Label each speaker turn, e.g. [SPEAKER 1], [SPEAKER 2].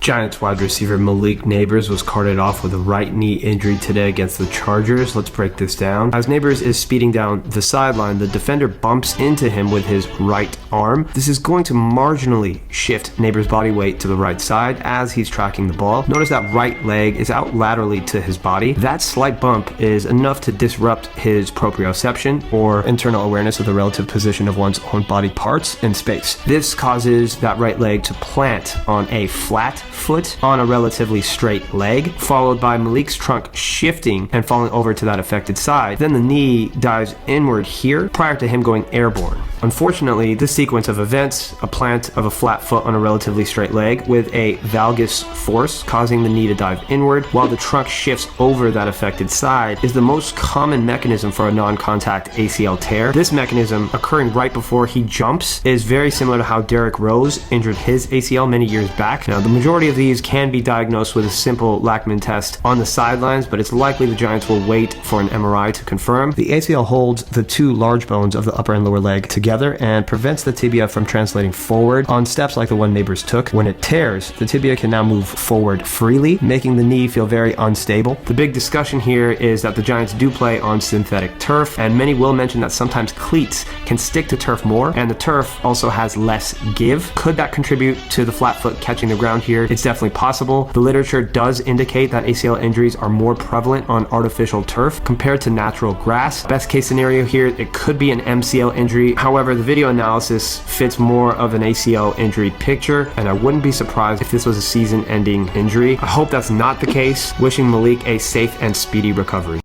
[SPEAKER 1] Giants wide receiver Malik Nabers was carted off with a right knee injury today against the Chargers. Let's break this down. As Nabers is speeding down the sideline, the defender bumps into him with his right arm. This is going to marginally shift Nabers' body weight to the right side as he's tracking the ball. Notice that right leg is out laterally to his body. That slight bump is enough to disrupt his proprioception, or internal awareness of the relative position of one's own body parts in space. This causes that right leg to plant on a flat foot on a relatively straight leg, followed by Malik's trunk shifting and falling over to that affected side. Then the knee dives inward here prior to him going airborne. Unfortunately, this sequence of events, a plant of a flat foot on a relatively straight leg with a valgus force causing the knee to dive inward while the trunk shifts over that affected side, is the most common mechanism for a non-contact ACL tear. This mechanism, occurring right before he jumps, is very similar to how Derrick Rose injured his ACL many years back. Now, the majority of these can be diagnosed with a simple Lachman test on the sidelines, but it's likely the Giants will wait for an MRI to confirm. The ACL holds the two large bones of the upper and lower leg together and prevents the tibia from translating forward on steps like the one Nabers took. When it tears, the tibia can now move forward freely, making the knee feel very unstable. The big discussion here is that the Giants do play on synthetic turf, and many will mention that sometimes cleats can stick to turf more, and the turf also has less give. Could that contribute to the flat foot catching the ground here? It's definitely possible. The literature does indicate that ACL injuries are more prevalent on artificial turf compared to natural grass. Best case scenario here, it could be an MCL injury. However, the video analysis fits more of an ACL injury picture, and I wouldn't be surprised if this was a season-ending injury. I hope that's not the case. Wishing Malik a safe and speedy recovery.